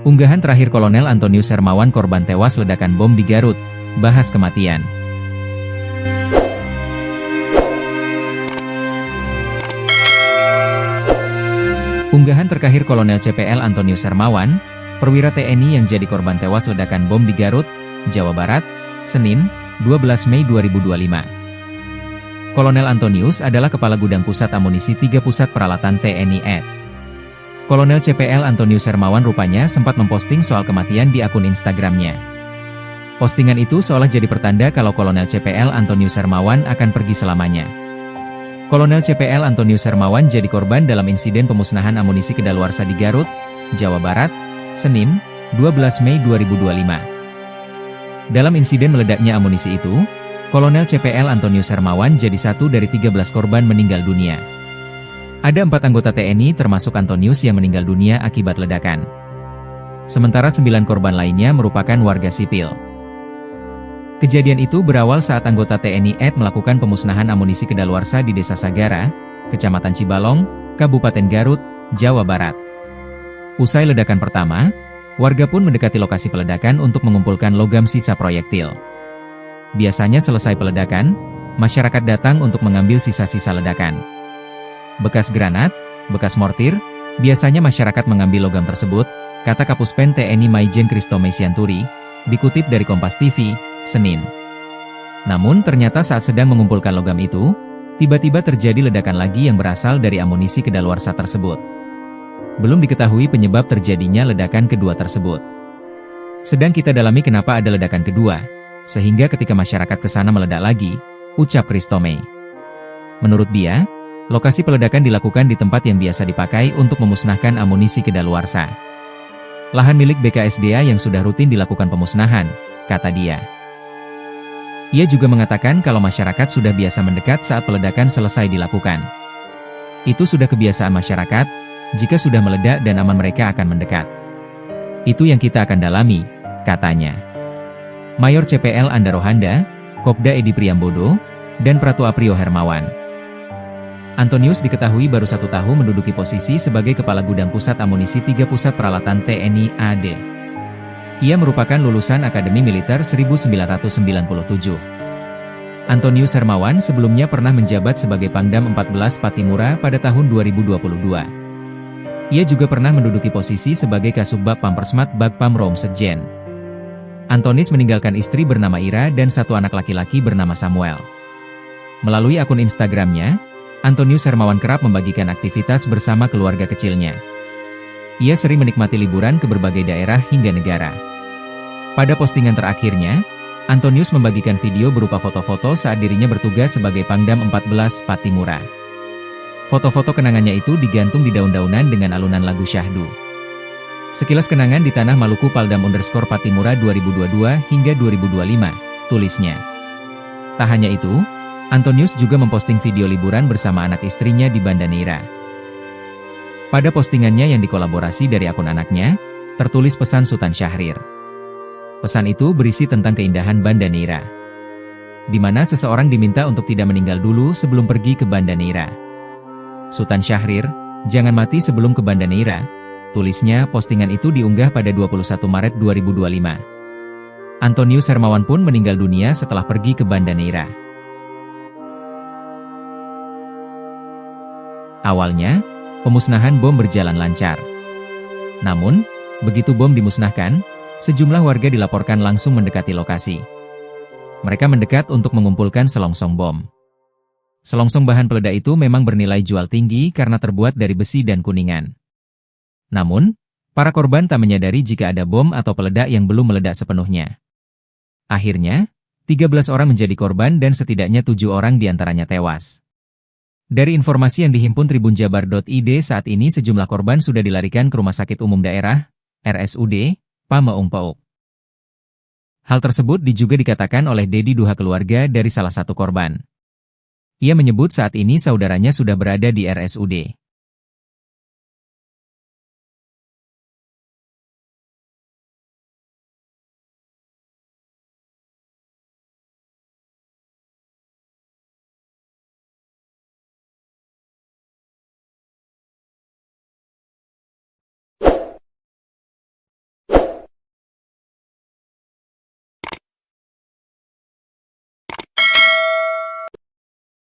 Unggahan terakhir Kolonel Antonius Hermawan korban tewas ledakan bom di Garut, bahas kematian. Unggahan terakhir Kolonel CPL Antonius Hermawan, perwira TNI yang jadi korban tewas ledakan bom di Garut, Jawa Barat, Senin, 12 Mei 2025. Kolonel Antonius adalah Kepala Gudang Pusat Amunisi 3 Pusat Peralatan TNI AD. Kolonel CPL Antonius Hermawan rupanya sempat memposting soal kematian di akun Instagramnya. Postingan itu seolah jadi pertanda kalau Kolonel CPL Antonius Hermawan akan pergi selamanya. Kolonel CPL Antonius Hermawan jadi korban dalam insiden pemusnahan amunisi kedaluarsa di Garut, Jawa Barat, Senin, 12 Mei 2025. Dalam insiden meledaknya amunisi itu, Kolonel CPL Antonius Hermawan jadi satu dari 13 korban meninggal dunia. Ada 4 anggota TNI termasuk Antonius yang meninggal dunia akibat ledakan. Sementara 9 korban lainnya merupakan warga sipil. Kejadian itu berawal saat anggota TNI AD melakukan pemusnahan amunisi kedaluarsa di Desa Sagara, Kecamatan Cibalong, Kabupaten Garut, Jawa Barat. Usai ledakan pertama, warga pun mendekati lokasi peledakan untuk mengumpulkan logam sisa proyektil. Biasanya selesai peledakan, masyarakat datang untuk mengambil sisa-sisa ledakan. Bekas granat, bekas mortir, biasanya masyarakat mengambil logam tersebut, kata Kapuspen TNI Maijen Kristome Sianturi, dikutip dari Kompas TV, Senin. Namun ternyata saat sedang mengumpulkan logam itu, tiba-tiba terjadi ledakan lagi yang berasal dari amunisi kedaluarsa tersebut. Belum diketahui penyebab terjadinya ledakan kedua tersebut. Sedang kita dalami kenapa ada ledakan kedua, sehingga ketika masyarakat ke sana meledak lagi, ucap Kristome. Menurut dia, lokasi peledakan dilakukan di tempat yang biasa dipakai untuk memusnahkan amunisi kedaluarsa. Lahan milik BKSDA yang sudah rutin dilakukan pemusnahan, kata dia. Ia juga mengatakan kalau masyarakat sudah biasa mendekat saat peledakan selesai dilakukan. Itu sudah kebiasaan masyarakat, jika sudah meledak dan aman mereka akan mendekat. Itu yang kita akan dalami, katanya. Mayor CPL Anda Rohanda, Kopda Edi Priambodo, dan Pratu Aprio Hermawan. Antonius diketahui baru 1 tahun menduduki posisi sebagai Kepala Gudang Pusat Amunisi 3 Pusat Peralatan TNI AD. Ia merupakan lulusan Akademi Militer 1997. Antonius Hermawan sebelumnya pernah menjabat sebagai Pangdam 14 Patimura pada tahun 2022. Ia juga pernah menduduki posisi sebagai Kasubag Pampersmat Bagpam Rom Sekjen. Antonius meninggalkan istri bernama Ira dan 1 anak laki-laki bernama Samuel. Melalui akun Instagramnya, Antonius Hermawan kerap membagikan aktivitas bersama keluarga kecilnya. Ia sering menikmati liburan ke berbagai daerah hingga negara. Pada postingan terakhirnya, Antonius membagikan video berupa foto-foto saat dirinya bertugas sebagai Pangdam 14 Patimura. Foto-foto kenangannya itu digantung di daun-daunan dengan alunan lagu syahdu. Sekilas kenangan di Tanah Maluku Paldam_Patimura 2022 hingga 2025, tulisnya. Tak hanya itu, Antonius juga memposting video liburan bersama anak istrinya di Banda Neira. Pada postingannya yang dikolaborasi dari akun anaknya, tertulis pesan Sultan Syahrir. Pesan itu berisi tentang keindahan Banda Neira, di mana seseorang diminta untuk tidak meninggal dulu sebelum pergi ke Banda Neira. Sultan Syahrir, jangan mati sebelum ke Banda Neira. Tulisnya. Postingan itu diunggah pada 21 Maret 2025. Antonius Hermawan pun meninggal dunia setelah pergi ke Banda Neira. Awalnya, pemusnahan bom berjalan lancar. Namun, begitu bom dimusnahkan, sejumlah warga dilaporkan langsung mendekati lokasi. Mereka mendekat untuk mengumpulkan selongsong bom. Selongsong bahan peledak itu memang bernilai jual tinggi karena terbuat dari besi dan kuningan. Namun, para korban tak menyadari jika ada bom atau peledak yang belum meledak sepenuhnya. Akhirnya, 13 orang menjadi korban dan setidaknya 7 orang diantaranya tewas. Dari informasi yang dihimpun tribunjabar.id saat ini sejumlah korban sudah dilarikan ke Rumah Sakit Umum Daerah, RSUD, Pameung Pauk. Hal tersebut juga dikatakan oleh Dedi Duha keluarga dari salah satu korban. Ia menyebut saat ini saudaranya sudah berada di RSUD.